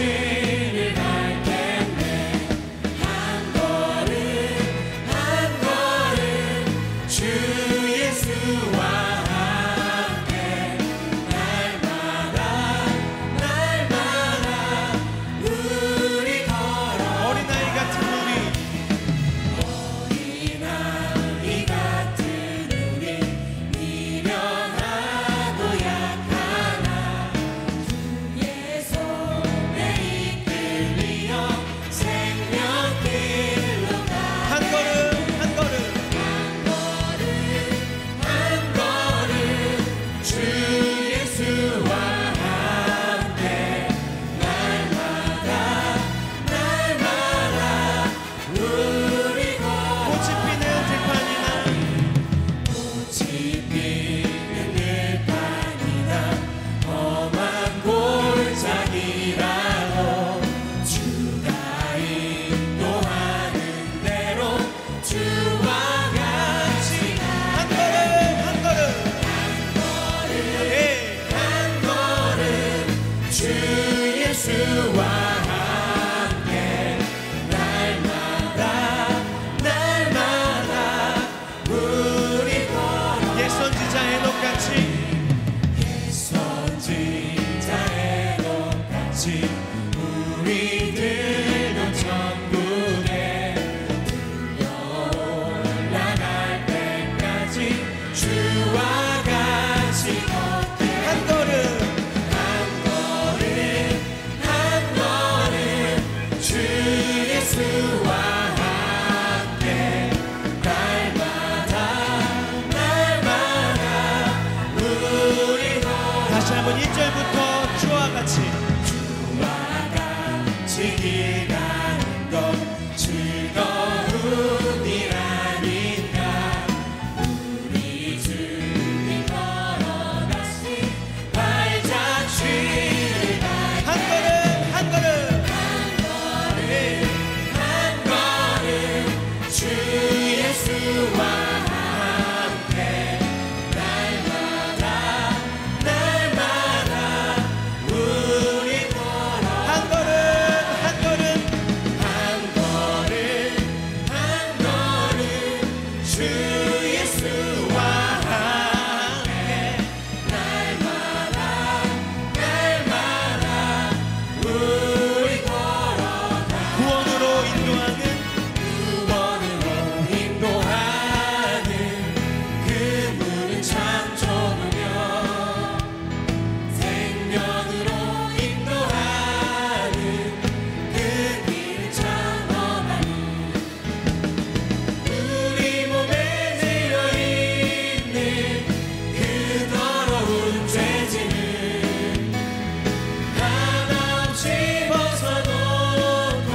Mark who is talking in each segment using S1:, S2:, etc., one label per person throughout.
S1: 길을 갈겠네. 한 걸음 한 걸음 주 예수와 함께 날마다 날마다 우리 걸어.
S2: 어린아이 같은 우리
S1: 어린아이 같은 우리 미련하고 약하나 주의 손에 이끌리어 생명길로 가.
S2: 한 걸음 한 걸음
S1: 한 걸음 주 예수와 함께 날마다 날마다 우리 걸어.
S2: 꽃이 피는 들판이나
S1: 꽃이 피는 들판이나 험한 골짜기라도 주가 인도하는 대로 주와 같이
S2: 한 걸음 한 걸음 예.
S1: 한 걸음 주 예수와 함께 날마다 날마다 우리 걸어.
S2: 옛 선지자 에녹같이
S1: 선지자의 똑같이 우리들도 천국에 올라갈 때까지 주와 같이 걷게.
S2: 한 걸음
S1: 한 걸음 주 예수와 함께 날마다 날마다 우리 걸어.
S2: 다시 한번 1절부터 주와 같이
S1: 주와 같이 길 가는 것 즐거운 일 아닌가. 우리 주님 걸어가신 발자취를
S2: 한 걸음 한 걸음
S1: 한 걸음 주 예수와 함께 날마다 날마다 우리 걸어.
S2: 한 걸음 한 걸음
S1: 한 걸음 주 예수와 함께 날마다 날마다 우리 걸어가.
S2: 구원으로 인도하는
S1: 구원으로 인도하는 그 문은 참 좁으며 생명으로 인도하는 그 길은 참 험하니 우리 몸에 들어있는 그 더러운 죄짐을 하나없이 벗어놓고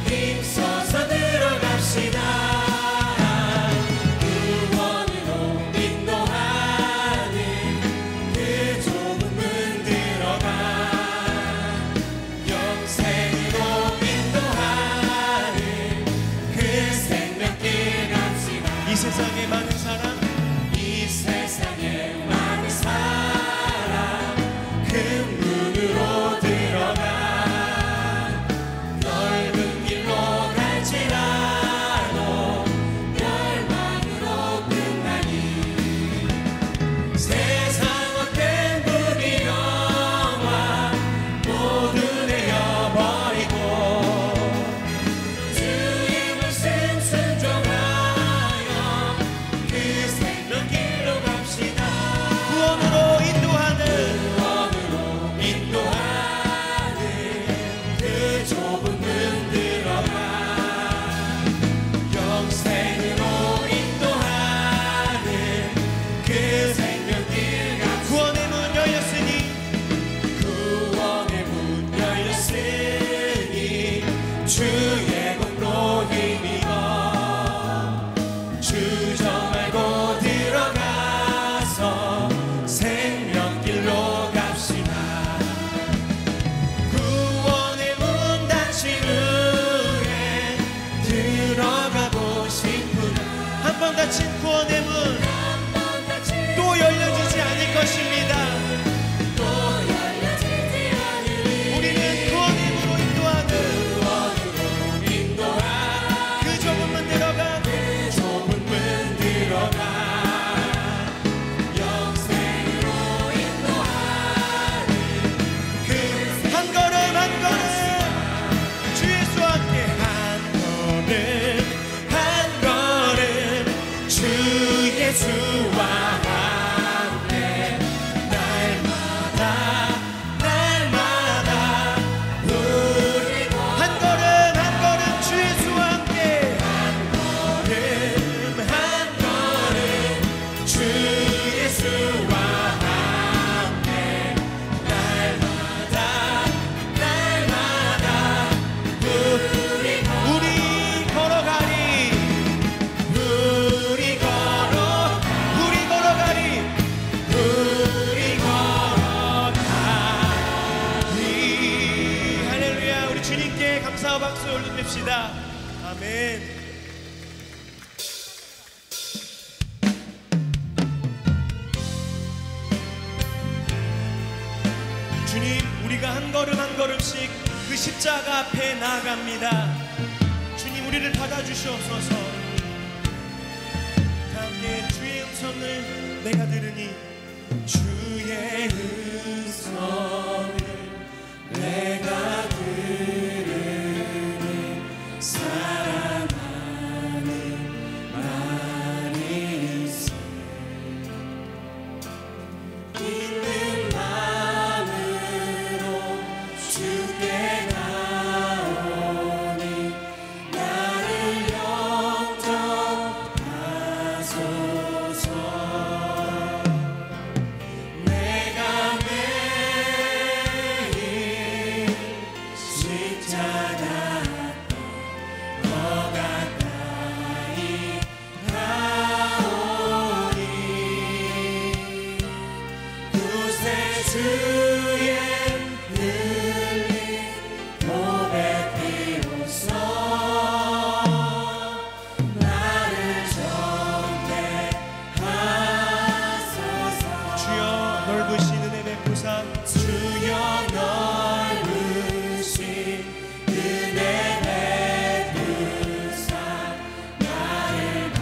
S1: 힘써서 들어갑시다. 구원으로 인도하는 그 좁은 문 들어가 영생으로 인도하는 그 생명길 갑시다.
S2: 이 세상의 많은 사람
S1: 이 세상에 많은 사람 그 문으로 들어가 넓은 길로 갈지라도 멸망으로 끝나니 세상 헛된 부귀영화 모두 내어버리고 주의 말씀 순종하여 그 생명길로 갑시다.
S2: 구원으로 인도하는
S1: 구원으로
S2: 감사와 박수 올려드립시다. 아멘. 주님, 우리가 한 걸음 한 걸음씩 그 십자가 앞에 나아갑니다. 주님, 우리를 받아주시옵소서. 다 함께 주의 음성을 내가 들으니, 주의 음성을 내가 들으니 사랑하는 말이 있어.
S1: 있는 마음으로 주께 나오니 나를 영접하소서. 내가 매일 십자가 더 가까이 가오니 구세 주의 흘린 보배 피우소. 나를 정죄하소서.
S2: 주여 넓으신 은혜 베푸사.
S1: 주여 넓으신 은혜 베푸사 나를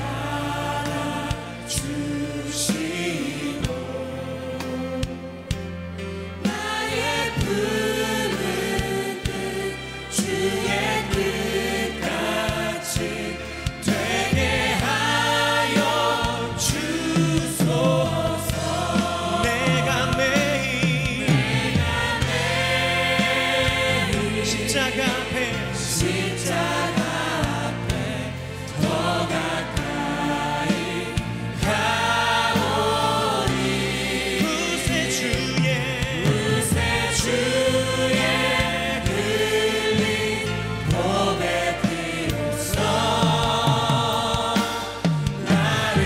S1: 받아주시고 나의 푸른 뜻 주의 뜻같이 되게 하여 주소서.
S2: 내가 매일 십자가 앞에
S1: 십자가 앞에 더 가까이 가오니
S2: 구세 주의
S1: 구세 주의 흘린 보배 피우소. 나를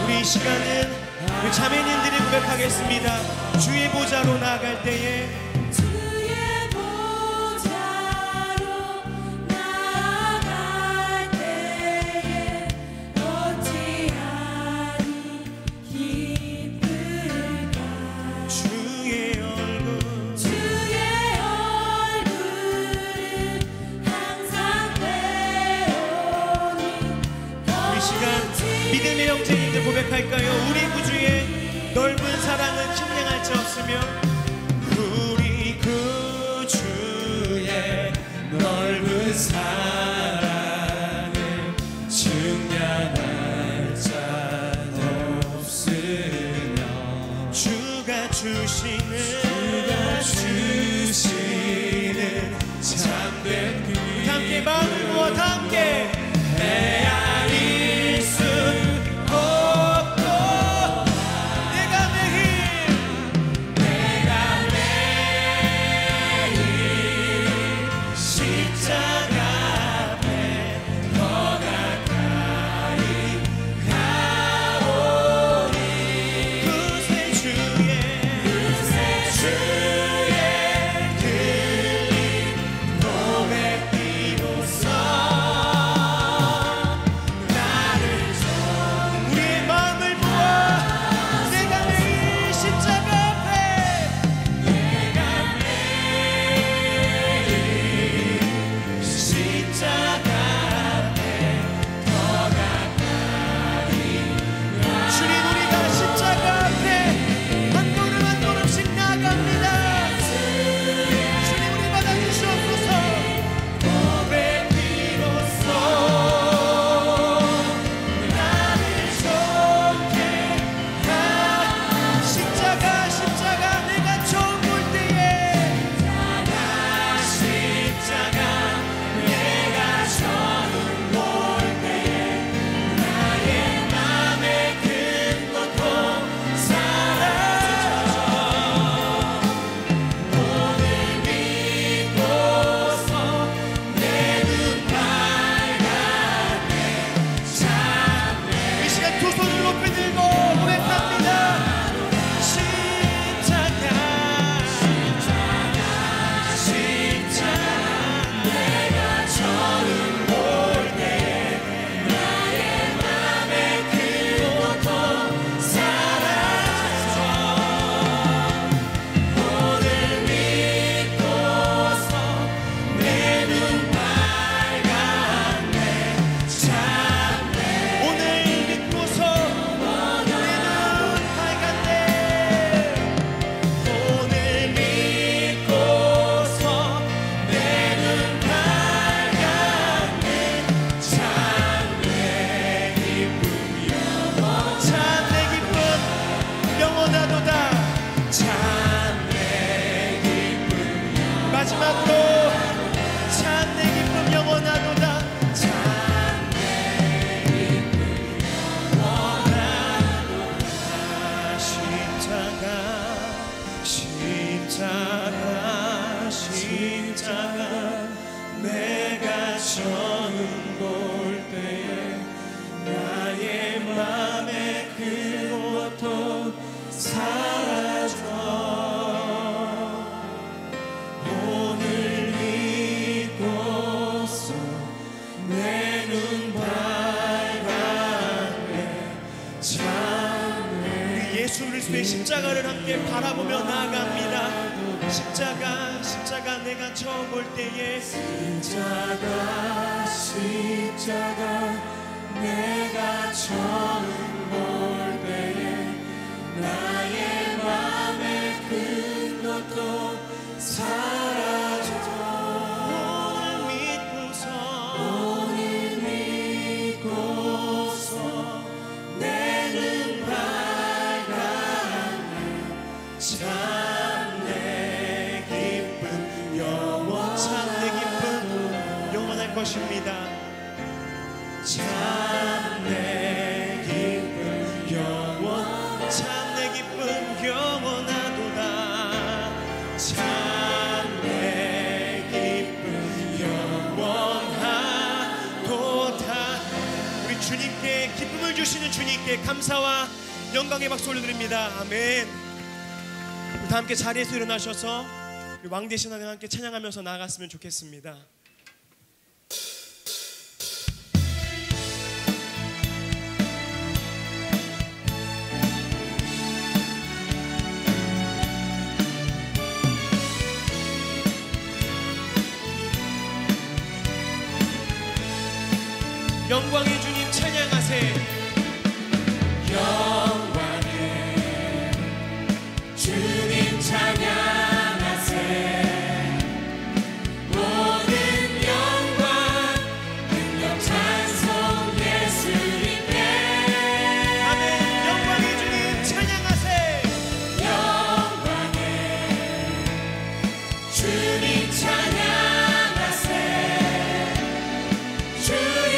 S2: 우리 이 시간은 우리 자매님들이 고백하겠습니다. 주의 보좌로 나아갈 때에
S1: 주의 보좌로 나아갈 때에 어찌하니 기쁠까.
S2: 주의 얼굴
S1: 주의 얼굴을 항상 배우니
S2: 우리 시간 믿음의 형제님들 고백할까요? 우리 구주의 넓은 사랑은 측량할 수 없으며 우리 구주의 넓은 사랑을
S1: 측량할 자 없으며
S2: 주가 주시는
S1: 참된 그
S2: 함께 마음을 모아 다 함께
S1: 헤아릴 수
S2: 없고 내가 매일
S1: 내가
S2: 마지막으로 참 내 기쁨 영원하도다. 십자가 내가 처음 볼 때에 나의 맘에 그것도 사라져. 오늘 믿고서 내 눈 밝았네. 참 예수 그리스도의 십자가를 함께 바라보며 나아갑니다. 십자가 내가 처음 볼 때에 십자가 내가 처음 볼 때에 나의 맘에 큰 것도 사라져. 오늘 믿고서 내 눈 밝았네. 참내 기쁨 영원할 것입니다. 참내 기쁨 영원하도다. 참내 기쁨 영원하도다. 우리 주님께 기쁨을 주시는 주님께 감사와 영광의 박수 올려드립니다. 아멘. 다 함께 자리에서 일어나셔서 왕 되신 하나님 함께 찬양하면서 나아갔으면 좋겠습니다. 영광의 주님 찬양하세. 영광의 주님 찬양하세. 모든 영광 능력 찬송 예수님께. 아멘. 영광의 주님 찬양하세. 영광의 주님 찬양하세. 주의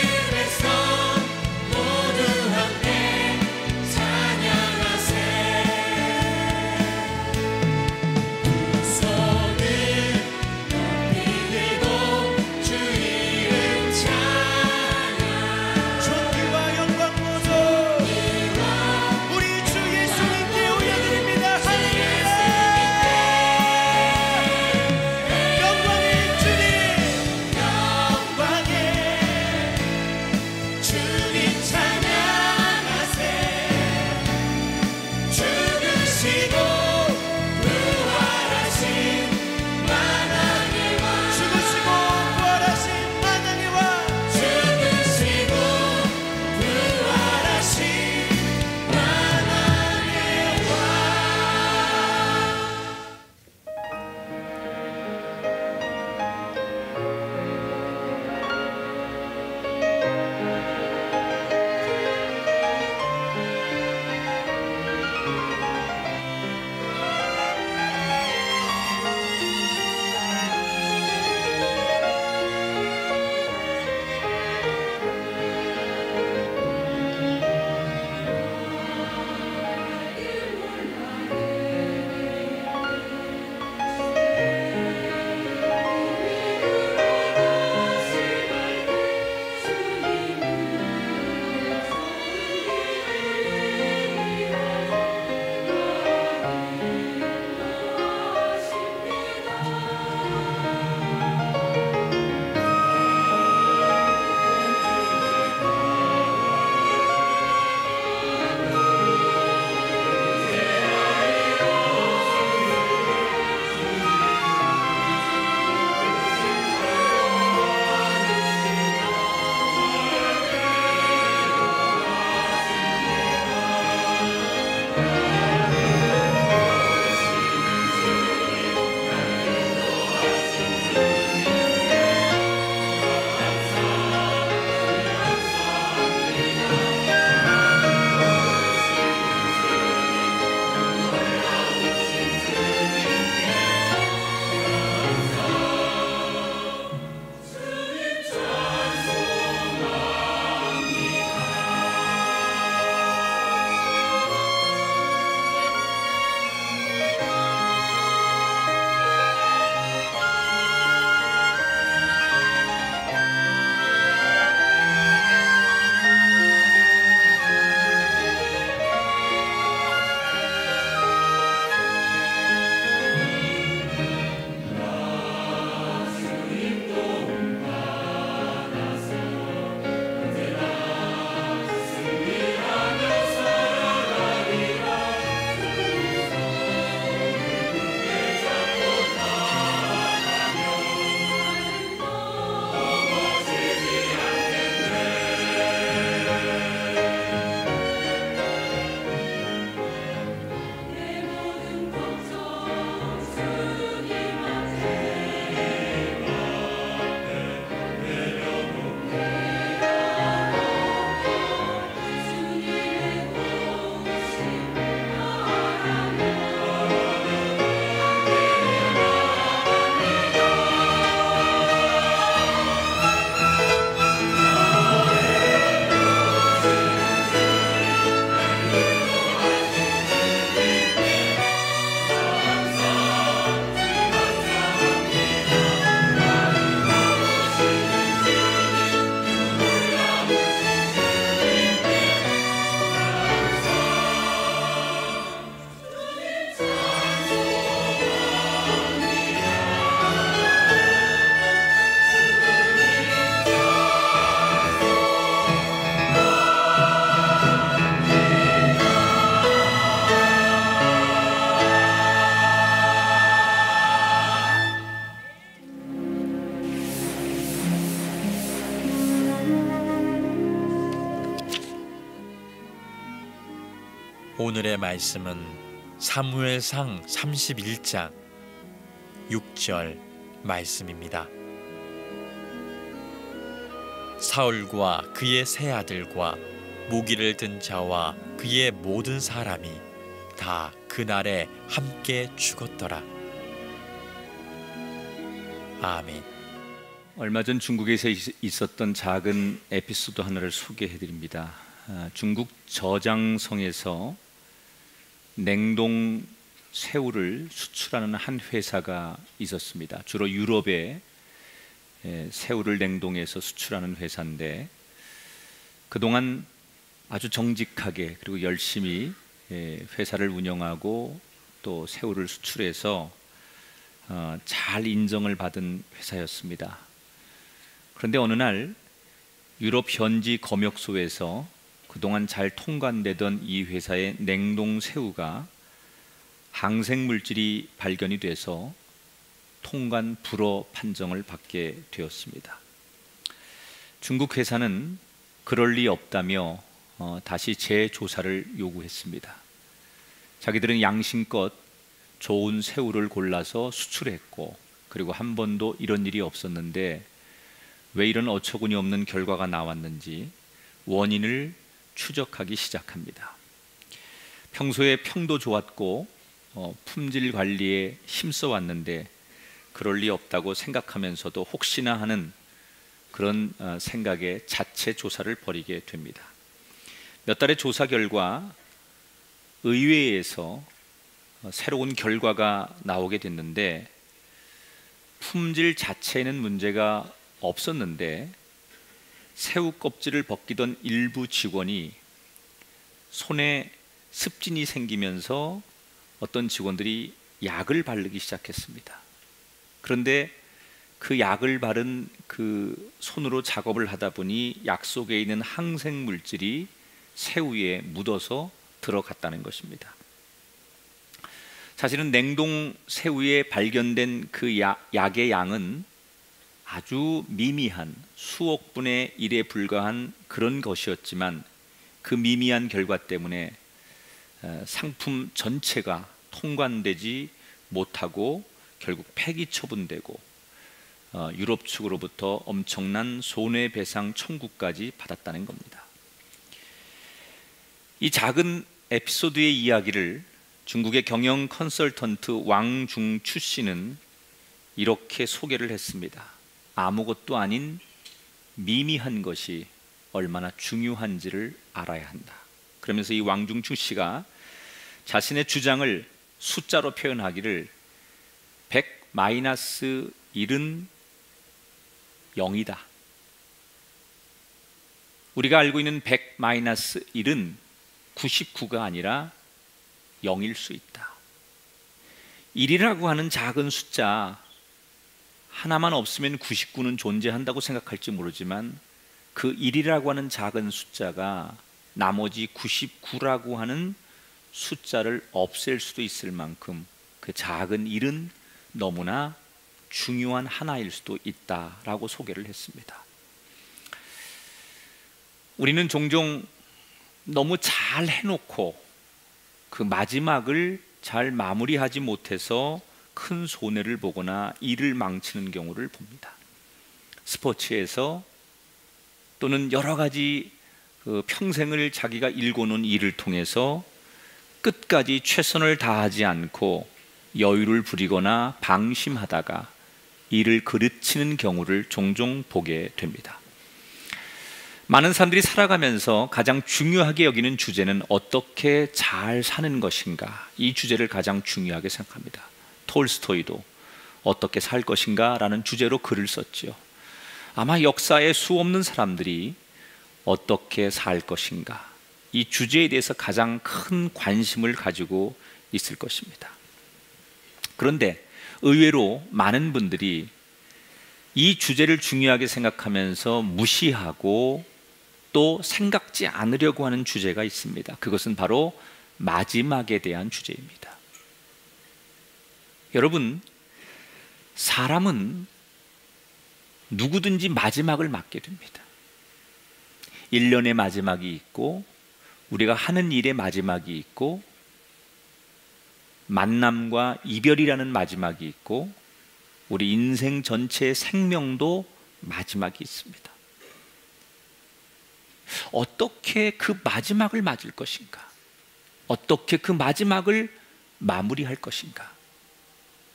S3: 오늘의 말씀은 사무엘상 31장 6절 말씀입니다. 사울과 그의 세 아들과 무기를 든 자와 그의 모든 사람이 다 그날에 함께 죽었더라. 아멘.
S4: 얼마 전 중국에서 있었던 작은 에피소드 하나를 소개해 드립니다. 중국 저장성에서 냉동 새우를 수출하는 한 회사가 있었습니다. 주로 유럽에 새우를 냉동해서 수출하는 회사인데, 그동안 아주 정직하게 그리고 열심히 회사를 운영하고 또 새우를 수출해서 잘 인정을 받은 회사였습니다. 그런데 어느 날 유럽 현지 검역소에서 그동안 잘 통관되던 이 회사의 냉동 새우가 항생물질이 발견이 돼서 통관 불허 판정을 받게 되었습니다. 중국 회사는 그럴 리 없다며 다시 재조사를 요구했습니다. 자기들은 양심껏 좋은 새우를 골라서 수출했고, 그리고 한 번도 이런 일이 없었는데 왜 이런 어처구니 없는 결과가 나왔는지 원인을 추적하기 시작합니다. 평소에 평도 좋았고 품질 관리에 힘써 왔는데 그럴 리 없다고 생각하면서도 혹시나 하는 그런 생각에 자체 조사를 벌이게 됩니다. 몇 달의 조사 결과 의회에서 새로운 결과가 나오게 됐는데, 품질 자체에는 문제가 없었는데 새우 껍질을 벗기던 일부 직원이 손에 습진이 생기면서 어떤 직원들이 약을 바르기 시작했습니다. 그런데 그 약을 바른 그 손으로 작업을 하다 보니 약 속에 있는 항생 물질이 새우에 묻어서 들어갔다는 것입니다. 사실은 냉동 새우에 발견된 그 약의 양은 아주 미미한 수억 분의 1에 불과한 그런 것이었지만, 그 미미한 결과 때문에 상품 전체가 통관되지 못하고 결국 폐기 처분되고 유럽 측으로부터 엄청난 손해배상 청구까지 받았다는 겁니다. 이 작은 에피소드의 이야기를 중국의 경영 컨설턴트 왕중추 씨는 이렇게 소개를 했습니다. 아무것도 아닌 미미한 것이 얼마나 중요한지를 알아야 한다. 그러면서 이 왕중추 씨가 자신의 주장을 숫자로 표현하기를 100-1은 0이다. 우리가 알고 있는 100-1은 99가 아니라 0일 수 있다. 1이라고 하는 작은 숫자 하나만 없으면 99는 존재한다고 생각할지 모르지만, 그 1이라고 하는 작은 숫자가 나머지 99라고 하는 숫자를 없앨 수도 있을 만큼 그 작은 1은 너무나 중요한 하나일 수도 있다라고 소개를 했습니다. 우리는 종종 너무 잘 해놓고 그 마지막을 잘 마무리하지 못해서 큰 손해를 보거나 일을 망치는 경우를 봅니다. 스포츠에서 또는 여러 가지 평생을 자기가 일궈놓은 일을 통해서 끝까지 최선을 다하지 않고 여유를 부리거나 방심하다가 일을 그르치는 경우를 종종 보게 됩니다. 많은 사람들이 살아가면서 가장 중요하게 여기는 주제는 어떻게 잘 사는 것인가, 이 주제를 가장 중요하게 생각합니다. 톨스토이도 어떻게 살 것인가 라는 주제로 글을 썼지요. 아마 역사에 수없는 사람들이 어떻게 살 것인가, 이 주제에 대해서 가장 큰 관심을 가지고 있을 것입니다. 그런데 의외로 많은 분들이 이 주제를 중요하게 생각하면서 무시하고 또 생각지 않으려고 하는 주제가 있습니다. 그것은 바로 마지막에 대한 주제입니다. 여러분, 사람은 누구든지 마지막을 맞게 됩니다. 1년의 마지막이 있고 우리가 하는 일의 마지막이 있고, 만남과 이별이라는 마지막이 있고, 우리 인생 전체의 생명도 마지막이 있습니다. 어떻게 그 마지막을 맞을 것인가? 어떻게 그 마지막을 마무리할 것인가?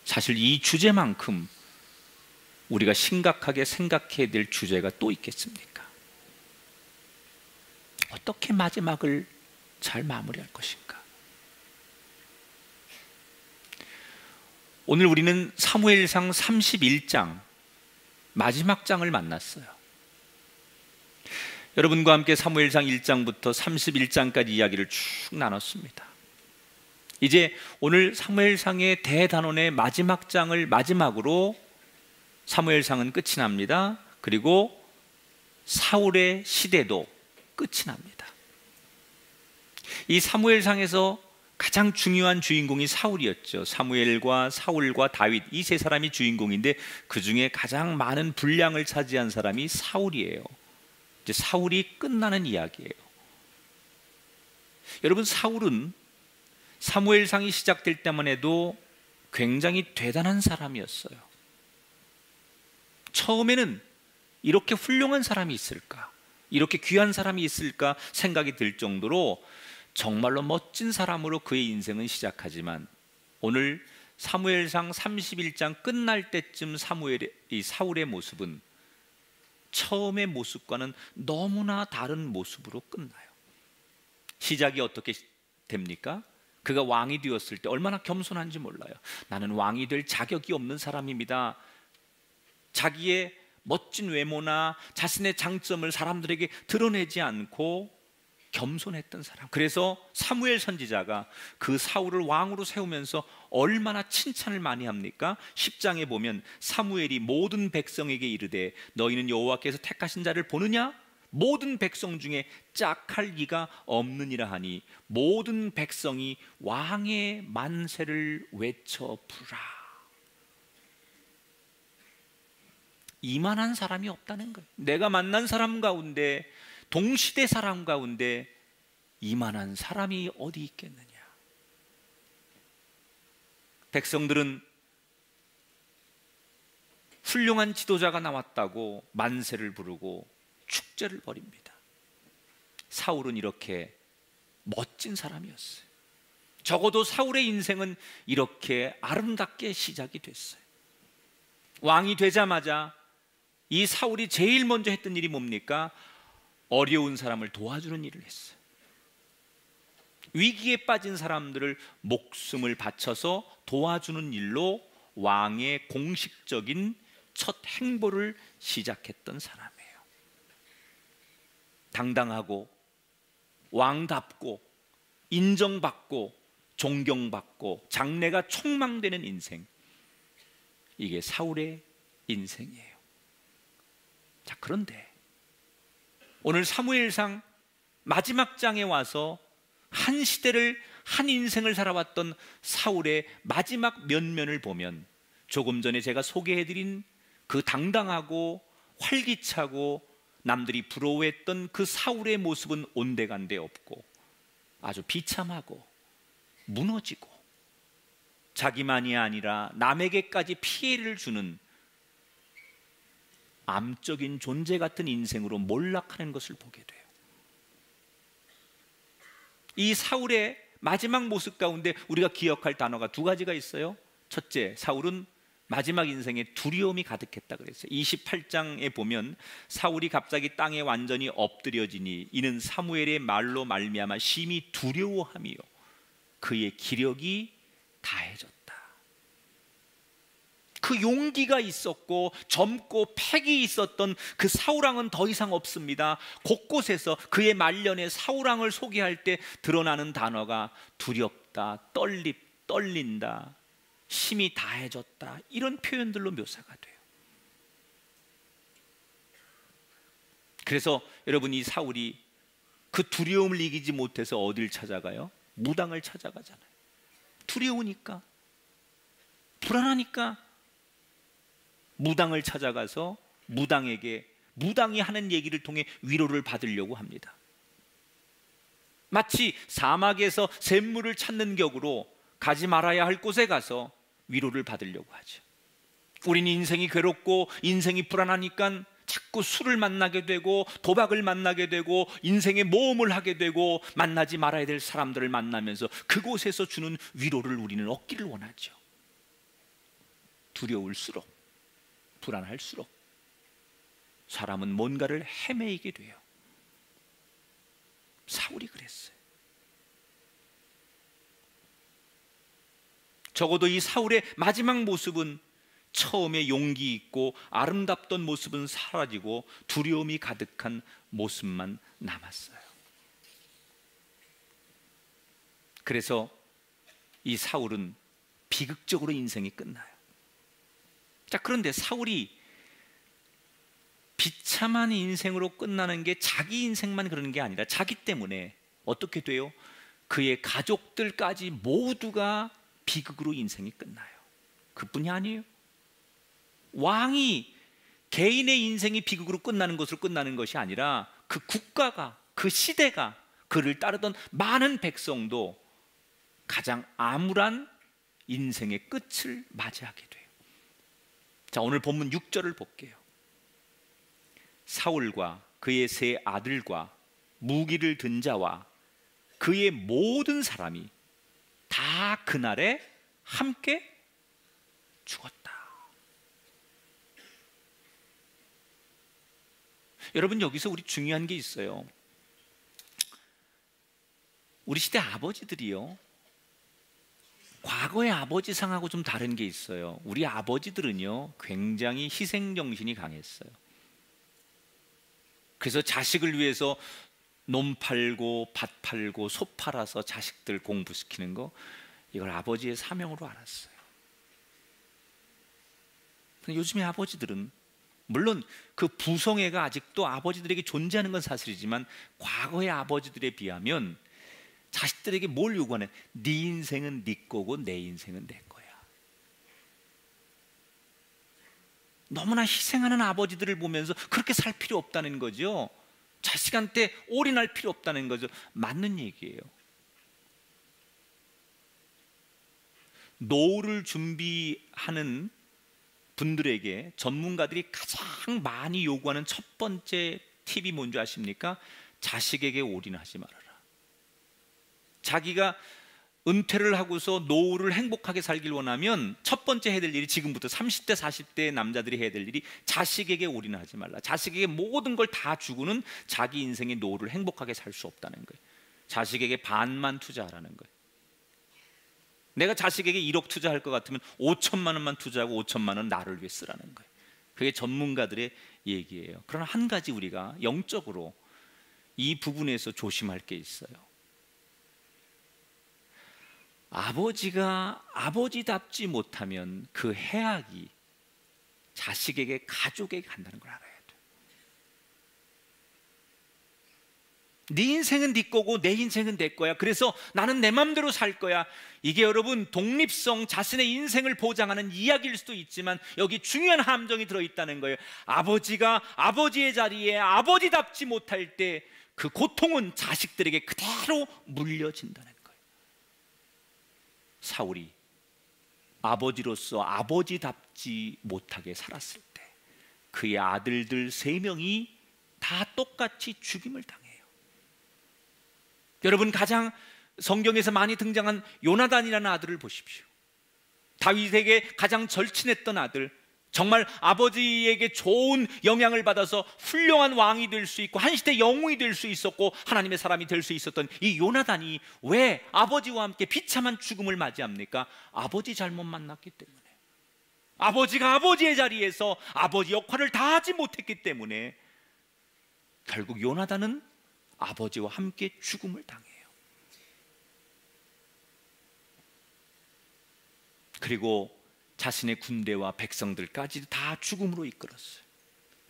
S4: 사실 이 주제만큼 우리가 심각하게 생각해야 될 주제가 또 있겠습니까? 어떻게 마지막을 잘 마무리할 것인가? 오늘 우리는 사무엘상 31장 마지막 장을 만났어요. 여러분과 함께 사무엘상 1장부터 31장까지 이야기를 쭉 나눴습니다. 이제 오늘 사무엘상의 대단원의 마지막 장을 마지막으로 사무엘상은 끝이 납니다. 그리고 사울의 시대도 끝이 납니다. 이 사무엘상에서 가장 중요한 주인공이 사울이었죠. 사무엘과 사울과 다윗, 이 세 사람이 주인공인데 그 중에 가장 많은 분량을 차지한 사람이 사울이에요. 이제 사울이 끝나는 이야기예요. 여러분, 사울은 사무엘상이 시작될 때만 해도 굉장히 대단한 사람이었어요. 처음에는 이렇게 훌륭한 사람이 있을까, 이렇게 귀한 사람이 있을까 생각이 들 정도로 정말로 멋진 사람으로 그의 인생은 시작하지만, 오늘 사무엘상 31장 끝날 때쯤 사울의 모습은 처음의 모습과는 너무나 다른 모습으로 끝나요. 시작이 어떻게 됩니까? 그가 왕이 되었을 때 얼마나 겸손한지 몰라요. 나는 왕이 될 자격이 없는 사람입니다. 자기의 멋진 외모나 자신의 장점을 사람들에게 드러내지 않고 겸손했던 사람. 그래서 사무엘 선지자가 그 사울을 왕으로 세우면서 얼마나 칭찬을 많이 합니까? 10장에 보면 사무엘이 모든 백성에게 이르되 너희는 여호와께서 택하신 자를 보느냐? 모든 백성 중에 짝할 이가 없느니라 하니 모든 백성이 왕의 만세를 외쳐 부르라. 이만한 사람이 없다는 거예요. 내가 만난 사람 가운데, 동시대 사람 가운데 이만한 사람이 어디 있겠느냐. 백성들은 훌륭한 지도자가 나왔다고 만세를 부르고 축제를 벌입니다. 사울은 이렇게 멋진 사람이었어요. 적어도 사울의 인생은 이렇게 아름답게 시작이 됐어요. 왕이 되자마자 이 사울이 제일 먼저 했던 일이 뭡니까? 어려운 사람을 도와주는 일을 했어요. 위기에 빠진 사람들을 목숨을 바쳐서 도와주는 일로 왕의 공식적인 첫 행보를 시작했던 사람이에요. 당당하고 왕답고 인정받고 존경받고 장래가 촉망되는 인생, 이게 사울의 인생이에요. 자, 그런데 오늘 사무엘상 마지막 장에 와서 한 시대를, 한 인생을 살아왔던 사울의 마지막 면면을 보면 조금 전에 제가 소개해드린 그 당당하고 활기차고 남들이 부러워했던 그 사울의 모습은 온데간데 없고 아주 비참하고 무너지고 자기만이 아니라 남에게까지 피해를 주는 암적인 존재 같은 인생으로 몰락하는 것을 보게 돼요. 이 사울의 마지막 모습 가운데 우리가 기억할 단어가 두 가지가 있어요. 첫째, 사울은 마지막 인생에 두려움이 가득했다 그랬어요. 28장에 보면 사울이 갑자기 땅에 완전히 엎드려지니 이는 사무엘의 말로 말미암아 심히 두려워하며 그의 기력이 다해졌다. 그 용기가 있었고 젊고 패기 있었던 그 사울왕은 더 이상 없습니다. 곳곳에서 그의 말년에 사울왕을 소개할 때 드러나는 단어가 두렵다, 떨린다, 심히 다해졌다, 이런 표현들로 묘사가 돼요. 그래서 여러분, 이 사울이 그 두려움을 이기지 못해서 어딜 찾아가요? 무당을 찾아가잖아요. 두려우니까, 불안하니까 무당을 찾아가서 무당이 하는 얘기를 통해 위로를 받으려고 합니다. 마치 사막에서 샘물을 찾는 격으로 가지 말아야 할 곳에 가서 위로를 받으려고 하죠. 우린 인생이 괴롭고 인생이 불안하니까 자꾸 술을 만나게 되고 도박을 만나게 되고 인생의 모험을 하게 되고 만나지 말아야 될 사람들을 만나면서 그곳에서 주는 위로를 우리는 얻기를 원하죠. 두려울수록, 불안할수록 사람은 뭔가를 헤매이게 돼요. 사울이 그랬어요. 적어도 이 사울의 마지막 모습은 처음에 용기 있고 아름답던 모습은 사라지고 두려움이 가득한 모습만 남았어요. 그래서 이 사울은 비극적으로 인생이 끝나요. 자, 그런데 사울이 비참한 인생으로 끝나는 게 자기 인생만 그러는 게 아니라 자기 때문에 어떻게 돼요? 그의 가족들까지 모두가 비극으로 인생이 끝나요. 그뿐이 아니에요. 왕이 개인의 인생이 비극으로 끝나는 것으로 끝나는 것이 아니라 그 국가가, 그 시대가, 그를 따르던 많은 백성도 가장 암울한 인생의 끝을 맞이하게 돼요. 자, 오늘 본문 6절을 볼게요. 사울과 그의 세 아들과 무기를 든 자와 그의 모든 사람이 다 그날에 함께 죽었다. 여러분, 여기서 우리 중요한 게 있어요. 우리 시대 아버지들이요, 과거의 아버지상하고 좀 다른 게 있어요. 우리 아버지들은요 굉장히 희생정신이 강했어요. 그래서 자식을 위해서 논 팔고 밭 팔고 소 팔아서 자식들 공부시키는 거, 이걸 아버지의 사명으로 알았어요. 근데 요즘의 아버지들은, 물론 그 부성애가 아직도 아버지들에게 존재하는 건 사실이지만 과거의 아버지들에 비하면 자식들에게 뭘 요구하냐? 네 인생은 네 거고 내 인생은 내 거야. 너무나 희생하는 아버지들을 보면서 그렇게 살 필요 없다는 거죠. 자식한테 올인할 필요 없다는 거죠. 맞는 얘기예요. 노후를 준비하는 분들에게 전문가들이 가장 많이 요구하는 첫 번째 팁이 뭔지 아십니까? 자식에게 올인하지 말아라. 자기가 은퇴를 하고서 노후를 행복하게 살길 원하면 첫 번째 해야 될 일이, 지금부터 30대 40대 남자들이 해야 될 일이 자식에게 올인하지 말라. 자식에게 모든 걸 다 주고는 자기 인생의 노후를 행복하게 살 수 없다는 거예요. 자식에게 반만 투자하라는 거예요. 내가 자식에게 1억 투자할 것 같으면 5천만 원만 투자하고 5천만 원 나를 위해 쓰라는 거예요. 그게 전문가들의 얘기예요. 그러나 한 가지 우리가 영적으로 이 부분에서 조심할 게 있어요. 아버지가 아버지답지 못하면 그 해악이 자식에게, 가족에게 간다는 걸 알아야 돼요. 네 인생은 네 거고 내 인생은 내 거야. 그래서 나는 내 맘대로 살 거야. 이게 여러분 독립성, 자신의 인생을 보장하는 이야기일 수도 있지만 여기 중요한 함정이 들어있다는 거예요. 아버지가 아버지의 자리에 아버지답지 못할 때 그 고통은 자식들에게 그대로 물려진다는 거예요. 사울이 아버지로서 아버지답지 못하게 살았을 때 그의 아들들 3명이 다 똑같이 죽임을 당해요. 여러분, 가장 성경에서 많이 등장한 요나단이라는 아들을 보십시오. 다윗에게 가장 절친했던 아들, 정말 아버지에게 좋은 영향을 받아서 훌륭한 왕이 될 수 있고 한 시대 영웅이 될 수 있었고 하나님의 사람이 될 수 있었던 이 요나단이 왜 아버지와 함께 비참한 죽음을 맞이합니까? 아버지 잘못 만났기 때문에, 아버지가 아버지의 자리에서 아버지 역할을 다 하지 못했기 때문에 결국 요나단은 아버지와 함께 죽음을 당해요. 그리고 자신의 군대와 백성들까지 다 죽음으로 이끌었어요.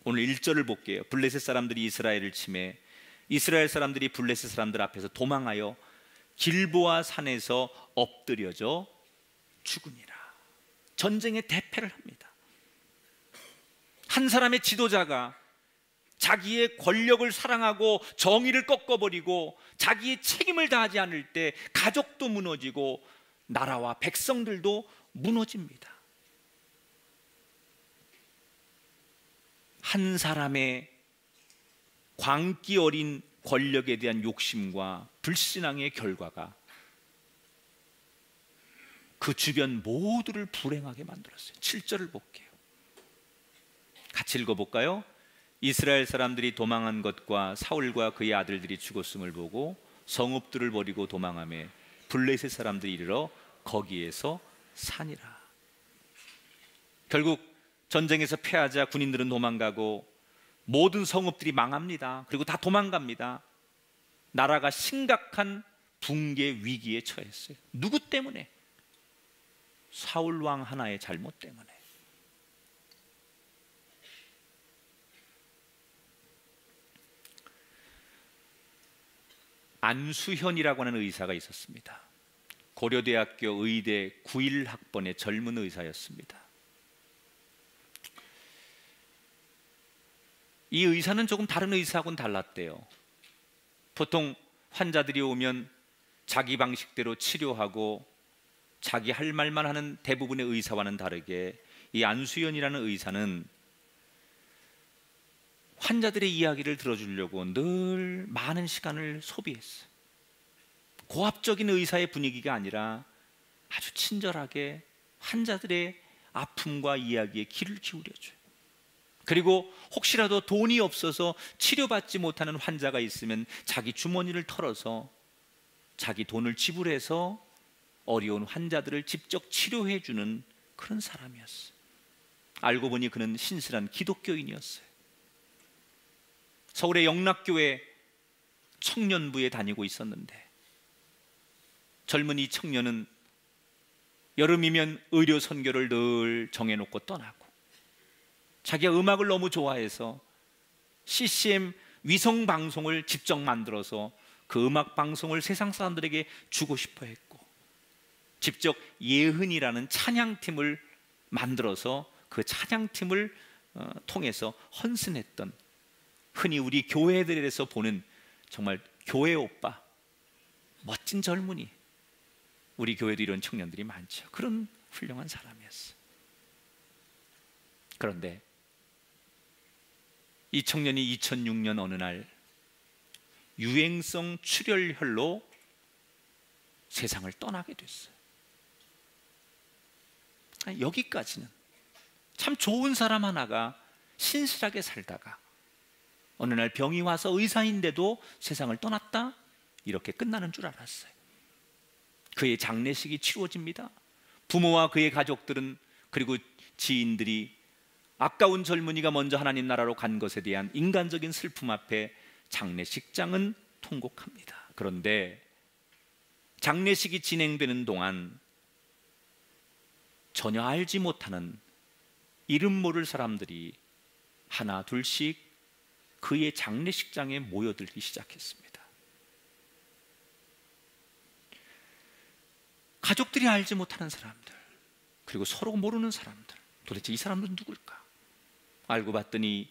S4: 오늘 1절을 볼게요. 블레셋 사람들이 이스라엘을 침해 이스라엘 사람들이 블레셋 사람들 앞에서 도망하여 길보아 산에서 엎드려져 죽으니라. 전쟁의 대패를 합니다. 한 사람의 지도자가 자기의 권력을 사랑하고 정의를 꺾어버리고 자기의 책임을 다하지 않을 때 가족도 무너지고 나라와 백성들도 무너집니다. 한 사람의 광기 어린 권력에 대한 욕심과 불신앙의 결과가 그 주변 모두를 불행하게 만들었어요. 7절을 볼게요. 같이 읽어볼까요? 이스라엘 사람들이 도망한 것과 사울과 그의 아들들이 죽었음을 보고 성읍들을 버리고 도망하며 블레셋 사람들이 이르러 거기에서 사니라. 결국 전쟁에서 패하자 군인들은 도망가고 모든 성읍들이 망합니다. 그리고 다 도망갑니다. 나라가 심각한 붕괴 위기에 처했어요. 누구 때문에? 사울 왕 하나의 잘못 때문에. 안수현이라고 하는 의사가 있었습니다. 고려대학교 의대 91학번의 젊은 의사였습니다. 이 의사는 조금 다른 의사하고는 달랐대요. 보통 환자들이 오면 자기 방식대로 치료하고 자기 할 말만 하는 대부분의 의사와는 다르게 이 안수현이라는 의사는 환자들의 이야기를 들어주려고 늘 많은 시간을 소비했어요. 고압적인 의사의 분위기가 아니라 아주 친절하게 환자들의 아픔과 이야기에 귀를 기울여줘요. 그리고 혹시라도 돈이 없어서 치료받지 못하는 환자가 있으면 자기 주머니를 털어서 자기 돈을 지불해서 어려운 환자들을 직접 치료해 주는 그런 사람이었어요. 알고 보니 그는 신실한 기독교인이었어요. 서울의 영락교회 청년부에 다니고 있었는데 젊은 이 청년은 여름이면 의료 선교를 늘 정해놓고 떠나고 자기가 음악을 너무 좋아해서 CCM 위성 방송을 직접 만들어서 그 음악 방송을 세상 사람들에게 주고 싶어 했고 직접 예흔이라는 찬양팀을 만들어서 그 찬양팀을 통해서 헌신했던, 흔히 우리 교회들에서 보는 정말 교회 오빠, 멋진 젊은이, 우리 교회도 이런 청년들이 많죠. 그런 훌륭한 사람이었어요. 그런데 이 청년이 2006년 어느 날 유행성 출혈혈로 세상을 떠나게 됐어요. 여기까지는 참 좋은 사람 하나가 신실하게 살다가 어느 날 병이 와서 의사인데도 세상을 떠났다, 이렇게 끝나는 줄 알았어요. 그의 장례식이 치루어집니다. 부모와 그의 가족들은, 그리고 지인들이 아까운 젊은이가 먼저 하나님 나라로 간 것에 대한 인간적인 슬픔 앞에 장례식장은 통곡합니다. 그런데 장례식이 진행되는 동안 전혀 알지 못하는, 이름 모를 사람들이 하나 둘씩 그의 장례식장에 모여들기 시작했습니다. 가족들이 알지 못하는 사람들, 그리고 서로 모르는 사람들, 도대체 이 사람들은 누굴까? 알고 봤더니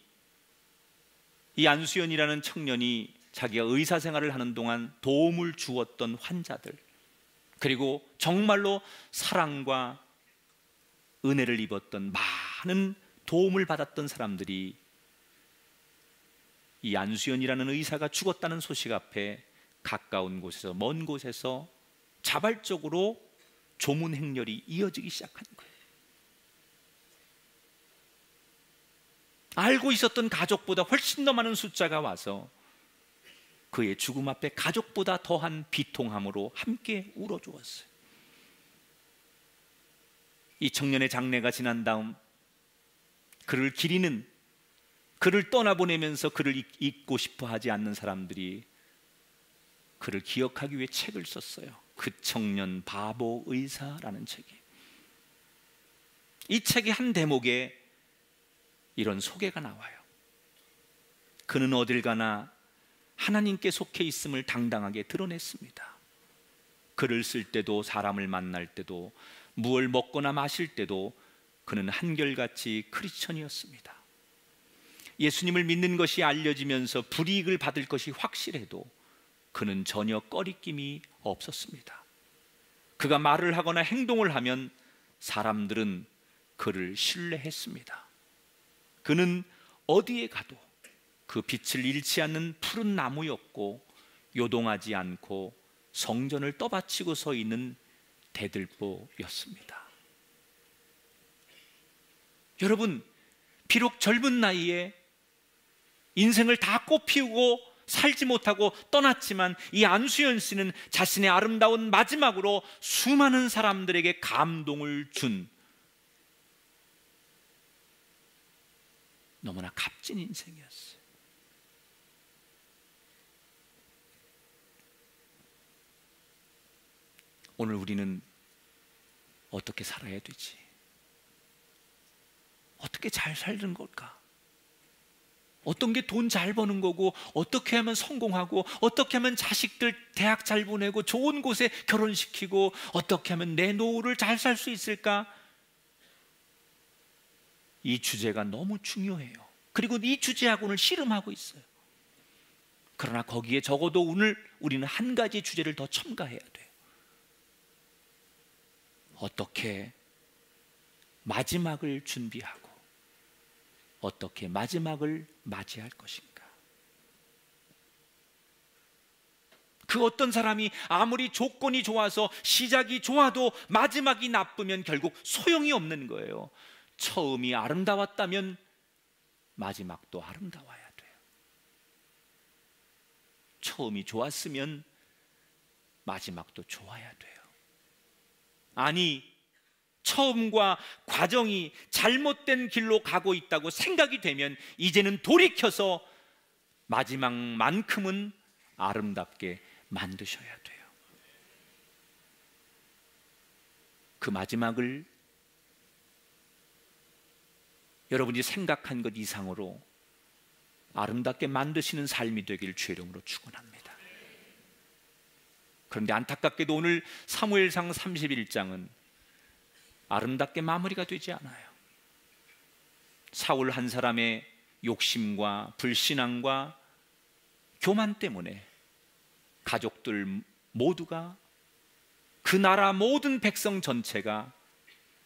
S4: 이 안수연이라는 청년이 자기가 의사 생활을 하는 동안 도움을 주었던 환자들, 그리고 정말로 사랑과 은혜를 입었던 많은 도움을 받았던 사람들이 이 안수연이라는 의사가 죽었다는 소식 앞에 가까운 곳에서 먼 곳에서 자발적으로 조문 행렬이 이어지기 시작한 거예요. 알고 있었던 가족보다 훨씬 더 많은 숫자가 와서 그의 죽음 앞에 가족보다 더한 비통함으로 함께 울어주었어요. 이 청년의 장례가 지난 다음 그를 기리는, 그를 떠나보내면서 그를 잊고 싶어 하지 않는 사람들이 그를 기억하기 위해 책을 썼어요. 그 청년 바보 의사라는 책이. 이 책의 한 대목에 이런 소개가 나와요. 그는 어딜 가나 하나님께 속해 있음을 당당하게 드러냈습니다. 글을 쓸 때도, 사람을 만날 때도, 무엇을 먹거나 마실 때도 그는 한결같이 크리스천이었습니다. 예수님을 믿는 것이 알려지면서 불이익을 받을 것이 확실해도 그는 전혀 꺼리낌이 없었습니다. 그가 말을 하거나 행동을 하면 사람들은 그를 신뢰했습니다. 그는 어디에 가도 그 빛을 잃지 않는 푸른 나무였고, 요동하지 않고 성전을 떠받치고 서 있는 대들보였습니다. 여러분, 비록 젊은 나이에 인생을 다 꽃피우고 살지 못하고 떠났지만 이 안수연 씨는 자신의 아름다운 마지막으로 수많은 사람들에게 감동을 준 너무나 값진 인생이었어요. 오늘 우리는 어떻게 살아야 되지? 어떻게 잘 살는 걸까? 어떤 게 돈 잘 버는 거고, 어떻게 하면 성공하고, 어떻게 하면 자식들 대학 잘 보내고 좋은 곳에 결혼시키고, 어떻게 하면 내 노후를 잘 살 수 있을까? 이 주제가 너무 중요해요. 그리고 이 주제하고는 씨름하고 있어요. 그러나 거기에 적어도 오늘 우리는 한 가지 주제를 더 첨가해야 돼요. 어떻게 마지막을 준비하고 어떻게 마지막을 맞이할 것인가? 그 어떤 사람이 아무리 조건이 좋아서 시작이 좋아도 마지막이 나쁘면 결국 소용이 없는 거예요. 처음이 아름다웠다면 마지막도 아름다워야 돼요. 처음이 좋았으면 마지막도 좋아야 돼요. 아니, 처음과 과정이 잘못된 길로 가고 있다고 생각이 되면 이제는 돌이켜서 마지막만큼은 아름답게 만드셔야 돼요. 그 마지막을 여러분이 생각한 것 이상으로 아름답게 만드시는 삶이 되길 주의 이름으로 축원합니다. 그런데 안타깝게도 오늘 사무엘상 31장은 아름답게 마무리가 되지 않아요. 사울 한 사람의 욕심과 불신앙과 교만 때문에 가족들 모두가, 그 나라 모든 백성 전체가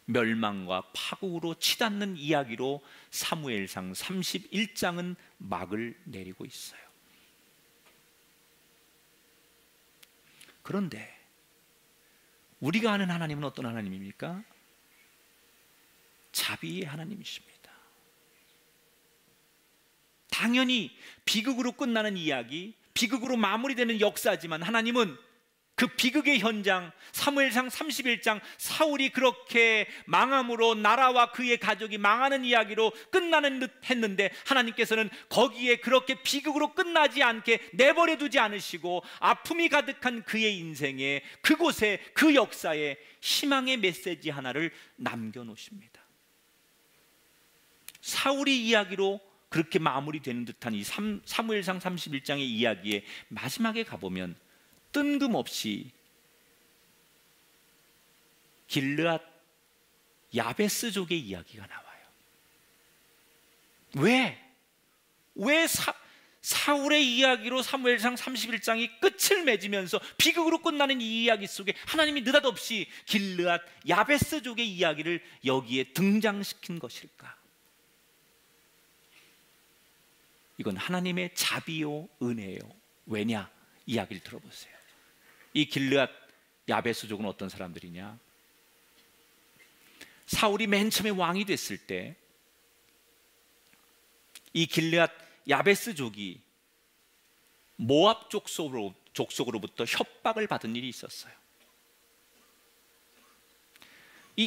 S4: 멸망과 파국으로 치닫는 이야기로 사무엘상 31장은 막을 내리고 있어요. 그런데 우리가 아는 하나님은 어떤 하나님입니까? 자비의 하나님이십니다. 당연히 비극으로 끝나는 이야기, 비극으로 마무리되는 역사지만 하나님은 그 비극의 현장, 사무엘상 31장 사울이 그렇게 망함으로 나라와 그의 가족이 망하는 이야기로 끝나는 듯 했는데 하나님께서는 거기에 그렇게 비극으로 끝나지 않게 내버려 두지 않으시고 아픔이 가득한 그의 인생에, 그곳에, 그 역사에 희망의 메시지 하나를 남겨놓으십니다. 사울이 이야기로 그렇게 마무리되는 듯한 이 사무엘상 31장의 이야기의 마지막에 가보면 뜬금없이 길르앗 야베스족의 이야기가 나와요. 왜 사울의 이야기로 사무엘상 31장이 끝을 맺으면서 비극으로 끝나는 이 이야기 속에 하나님이 느닷없이 길르앗 야베스족의 이야기를 여기에 등장시킨 것일까? 이건 하나님의 자비요 은혜요. 왜냐? 이야기를 들어보세요. 이 길르앗 야베스족은 어떤 사람들이냐? 사울이 맨 처음에 왕이 됐을 때 이 길르앗 야베스족이 모압 족속으로부터 협박을 받은 일이 있었어요.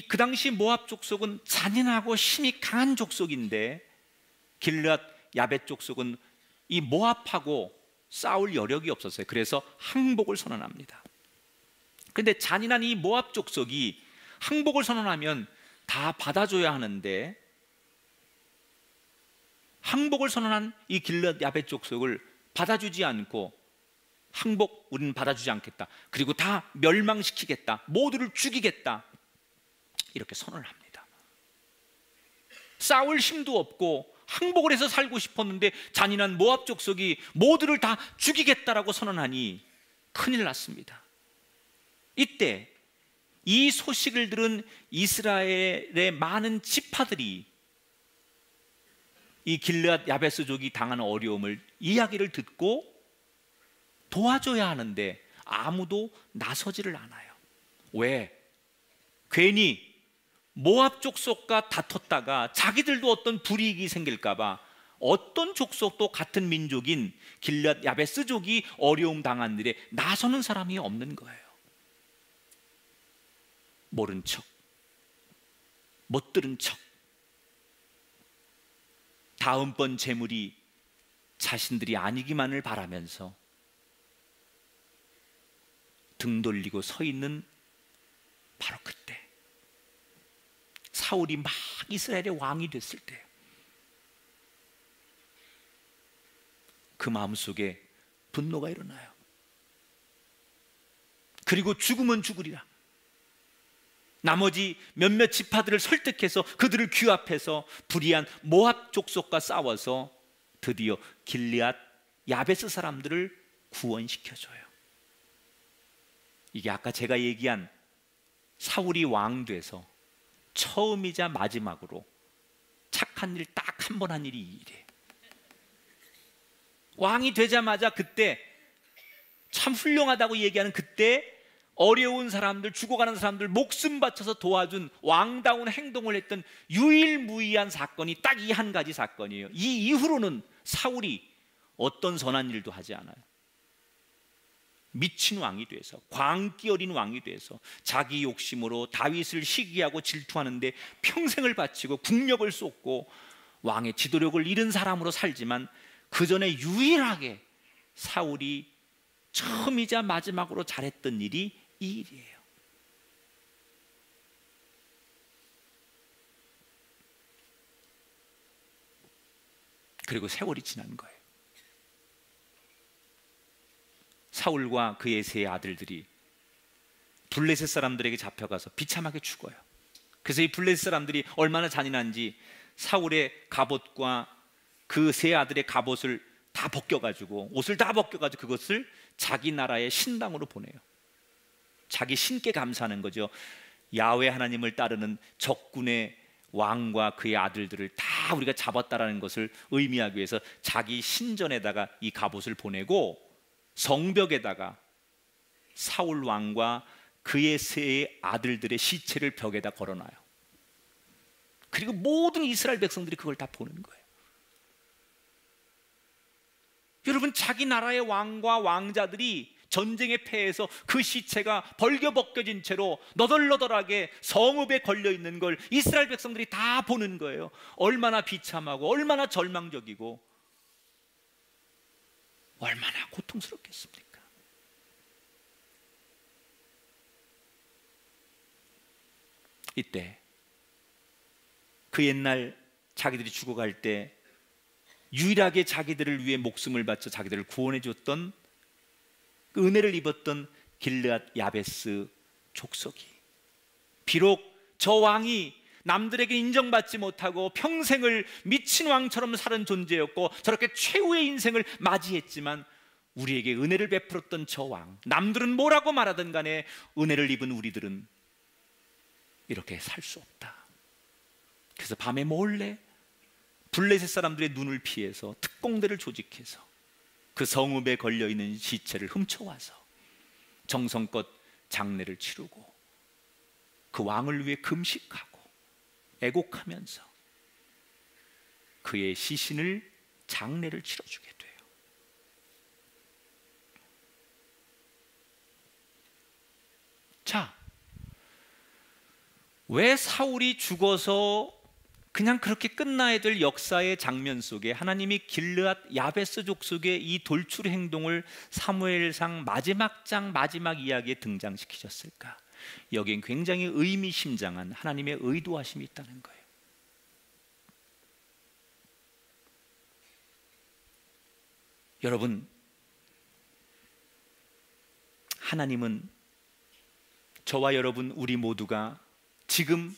S4: 그 당시 모압 족속은 잔인하고 힘이 강한 족속인데 길르앗 야벳 족속은 이 모압하고 싸울 여력이 없었어요. 그래서 항복을 선언합니다. 그런데 잔인한 이 모압 족속이 항복을 선언하면 다 받아줘야 하는데 항복을 선언한 이 길르앗 야벳 족속을 받아주지 않고 항복 우리는 받아주지 않겠다. 그리고 다 멸망시키겠다. 모두를 죽이겠다. 이렇게 선언을 합니다. 싸울 힘도 없고 항복을 해서 살고 싶었는데 잔인한 모압 족속이 모두를 다 죽이겠다라고 선언하니 큰일 났습니다. 이때 이 소식을 들은 이스라엘의 많은 지파들이 이 길르앗 야베스족이 당하는 어려움을 이야기를 듣고 도와줘야 하는데 아무도 나서지를 않아요. 왜? 괜히 모압 족속과 다퉜다가 자기들도 어떤 불이익이 생길까 봐 어떤 족속도 같은 민족인 길르앗 야베스족이 어려움 당한 일에 나서는 사람이 없는 거예요. 모른 척, 못 들은 척, 다음번 재물이 자신들이 아니기만을 바라면서 등 돌리고 서 있는 바로 그때 사울이 막 이스라엘의 왕이 됐을 때 그 마음속에 분노가 일어나요. 그리고 죽으면 죽으리라. 나머지 몇몇 지파들을 설득해서 그들을 규합해서 불의한 모압 족속과 싸워서 드디어 길르앗 야베스 사람들을 구원시켜줘요. 이게 아까 제가 얘기한 사울이 왕 돼서 처음이자 마지막으로 착한 일 딱 한 번 한 일이 이 일이에요. 왕이 되자마자 그때 참 훌륭하다고 얘기하는 그때 어려운 사람들, 죽어가는 사람들 목숨 바쳐서 도와준 왕다운 행동을 했던 유일무이한 사건이 딱 이 한 가지 사건이에요. 이 이후로는 사울이 어떤 선한 일도 하지 않아요. 미친 왕이 돼서, 광기 어린 왕이 돼서 자기 욕심으로 다윗을 시기하고 질투하는데 평생을 바치고 국력을 쏟고 왕의 지도력을 잃은 사람으로 살지만 그 전에 유일하게 사울이 처음이자 마지막으로 잘했던 일이 이 일이에요. 그리고 세월이 지난 거예요. 사울과 그의 세 아들들이 블레셋 사람들에게 잡혀가서 비참하게 죽어요. 그래서 이 블레셋 사람들이 얼마나 잔인한지 사울의 갑옷과 그 세 아들의 갑옷을 다 벗겨가지고, 옷을 다 벗겨가지고 그것을 자기 나라의 신당으로 보내요. 자기 신께 감사하는 거죠. 야훼 하나님을 따르는 적군의 왕과 그의 아들들을 다 우리가 잡았다라는 것을 의미하기 위해서 자기 신전에다가 이 갑옷을 보내고 성벽에다가 사울 왕과 그의 세 아들들의 시체를 벽에다 걸어놔요. 그리고 모든 이스라엘 백성들이 그걸 다 보는 거예요. 여러분, 자기 나라의 왕과 왕자들이 전쟁에 패해서 그 시체가 벌겨벗겨진 채로 너덜너덜하게 성읍에 걸려있는 걸 이스라엘 백성들이 다 보는 거예요. 얼마나 비참하고 얼마나 절망적이고 얼마나 고통스럽겠습니까? 이때 그 옛날 자기들이 죽어갈 때 유일하게 자기들을 위해 목숨을 바쳐 자기들을 구원해 줬던 그 은혜를 입었던 길르앗 야베스 족속이, 비록 저 왕이 남들에게 인정받지 못하고 평생을 미친 왕처럼 사는 존재였고 저렇게 최후의 인생을 맞이했지만 우리에게 은혜를 베풀었던 저 왕, 남들은 뭐라고 말하든 간에 은혜를 입은 우리들은 이렇게 살 수 없다. 그래서 밤에 몰래 블레셋 사람들의 눈을 피해서 특공대를 조직해서 그 성읍에 걸려있는 시체를 훔쳐와서 정성껏 장례를 치르고 그 왕을 위해 금식하고 애곡하면서 그의 시신을 장례를 치러주게 돼요. 자, 왜 사울이 죽어서 그냥 그렇게 끝나야 될 역사의 장면 속에 하나님이 길르앗 야베스 족속의 이 돌출 행동을 사무엘상 마지막 장 마지막 이야기에 등장시키셨을까? 여기엔 굉장히 의미심장한 하나님의 의도하심이 있다는 거예요. 여러분, 하나님은 저와 여러분 우리 모두가 지금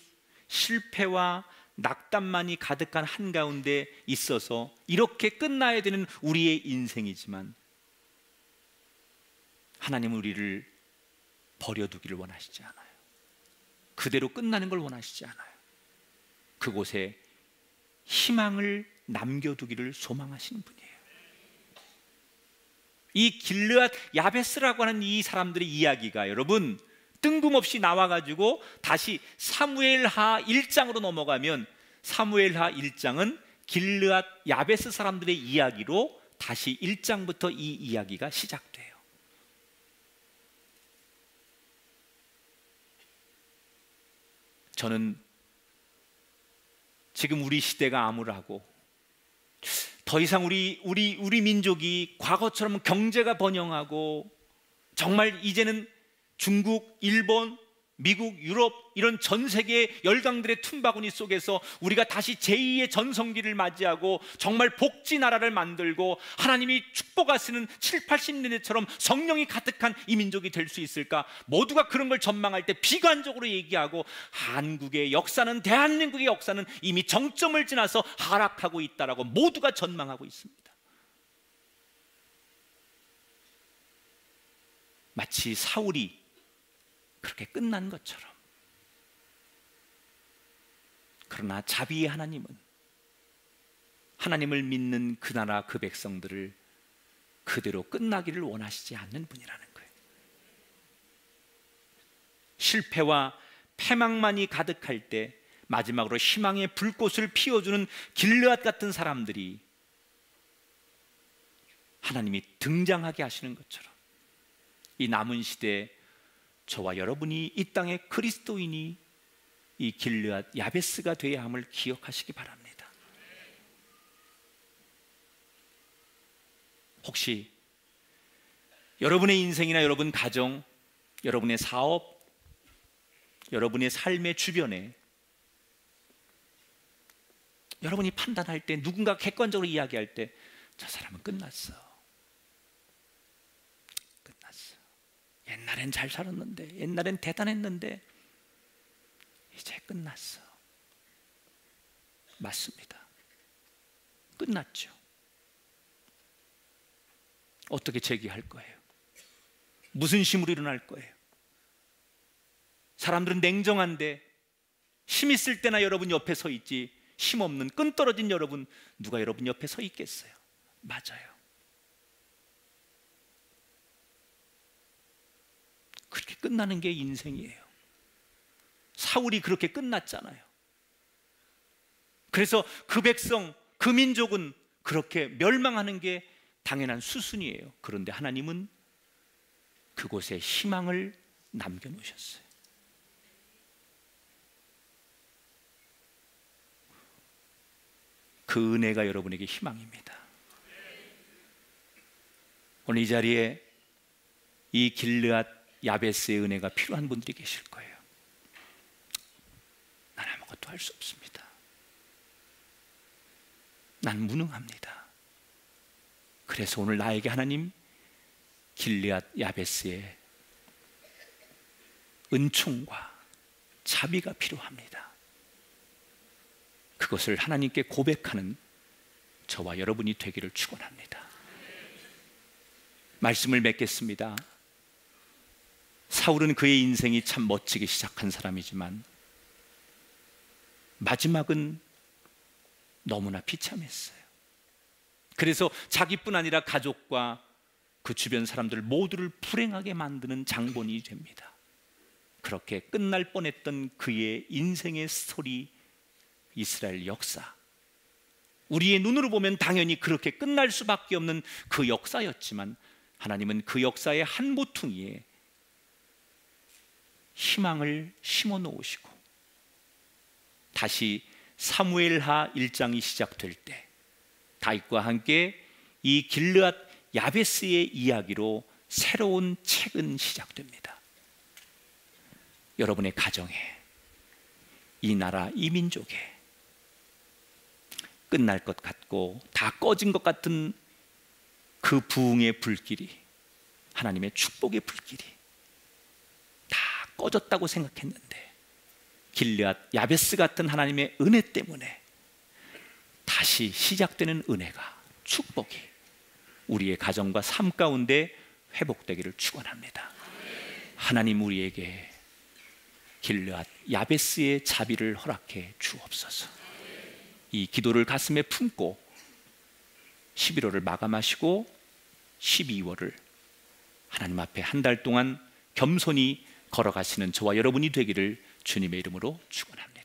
S4: 실패와 낙담만이 가득한 한가운데 있어서 이렇게 끝나야 되는 우리의 인생이지만 하나님은 우리를 버려두기를 원하시지 않아요. 그대로 끝나는 걸 원하시지 않아요. 그곳에 희망을 남겨두기를 소망하시는 분이에요. 이 길르앗 야베스라고 하는 이 사람들의 이야기가 여러분 뜬금없이 나와가지고 다시 사무엘하 1장으로 넘어가면 사무엘하 1장은 길르앗 야베스 사람들의 이야기로 다시 1장부터 이 이야기가 시작돼요. 저는 지금 우리 시대가 암울하고 더 이상 우리 민족이 과거처럼 경제가 번영하고 정말 이제는 중국, 일본, 미국, 유럽 이런 전 세계 열강들의 틈바구니 속에서 우리가 다시 제2의 전성기를 맞이하고 정말 복지 나라를 만들고 하나님이 축복하시는 7, 80년대처럼 성령이 가득한 이 민족이 될 수 있을까? 모두가 그런 걸 전망할 때 비관적으로 얘기하고 한국의 역사는 대한민국의 역사는 이미 정점을 지나서 하락하고 있다라고 모두가 전망하고 있습니다. 마치 사울이 그렇게 끝난 것처럼. 그러나 자비의 하나님은 하나님을 믿는 그 나라 그 백성들을 그대로 끝나기를 원하시지 않는 분이라는 거예요. 실패와 패망만이 가득할 때 마지막으로 희망의 불꽃을 피워주는 길르앗 같은 사람들이 하나님이 등장하게 하시는 것처럼 이 남은 시대에 저와 여러분이 이 땅의 그리스도인이 이 길르앗 야베스가 되어야 함을 기억하시기 바랍니다. 혹시 여러분의 인생이나 여러분 가정, 여러분의 사업, 여러분의 삶의 주변에 여러분이 판단할 때 누군가 객관적으로 이야기할 때 저 사람은 끝났어. 옛날엔 잘 살았는데, 옛날엔 대단했는데 이제 끝났어. 맞습니다. 끝났죠. 어떻게 재기할 거예요? 무슨 힘으로 일어날 거예요? 사람들은 냉정한데 힘 있을 때나 여러분 옆에 서 있지 힘 없는 끈 떨어진 여러분 누가 여러분 옆에 서 있겠어요? 맞아요. 그렇게 끝나는 게 인생이에요. 사울이 그렇게 끝났잖아요. 그래서 그 백성, 그 민족은 그렇게 멸망하는 게 당연한 수순이에요. 그런데 하나님은 그곳에 희망을 남겨놓으셨어요. 그 은혜가 여러분에게 희망입니다. 오늘 이 자리에 이 길르앗 야베스의 은혜가 필요한 분들이 계실 거예요. 난 아무것도 할 수 없습니다. 난 무능합니다. 그래서 오늘 나에게 하나님 길르앗 야베스의 은총과 자비가 필요합니다. 그것을 하나님께 고백하는 저와 여러분이 되기를 축원합니다. 말씀을 맺겠습니다. 사울은 그의 인생이 참 멋지게 시작한 사람이지만 마지막은 너무나 비참했어요. 그래서 자기뿐 아니라 가족과 그 주변 사람들 모두를 불행하게 만드는 장본인이 됩니다. 그렇게 끝날 뻔했던 그의 인생의 스토리, 이스라엘 역사, 우리의 눈으로 보면 당연히 그렇게 끝날 수밖에 없는 그 역사였지만 하나님은 그 역사의 한 모퉁이에 희망을 심어 놓으시고 다시 사무엘하 1장이 시작될 때 다윗과 함께 이 길르앗 야베스의 이야기로 새로운 책은 시작됩니다. 여러분의 가정에, 이 나라, 이 민족에 끝날 것 같고 다 꺼진 것 같은 그 부흥의 불길이, 하나님의 축복의 불길이 다 꺼졌다고 생각했는데 길르앗 야베스 같은 하나님의 은혜 때문에 다시 시작되는 은혜가, 축복이 우리의 가정과 삶 가운데 회복되기를 축원합니다. 하나님 우리에게 길르앗 야베스의 자비를 허락해 주옵소서. 이 기도를 가슴에 품고 11월을 마감하시고 12월을 하나님 앞에 한 달 동안 겸손히 걸어가시는 저와 여러분이 되기를 주님의 이름으로 축원합니다.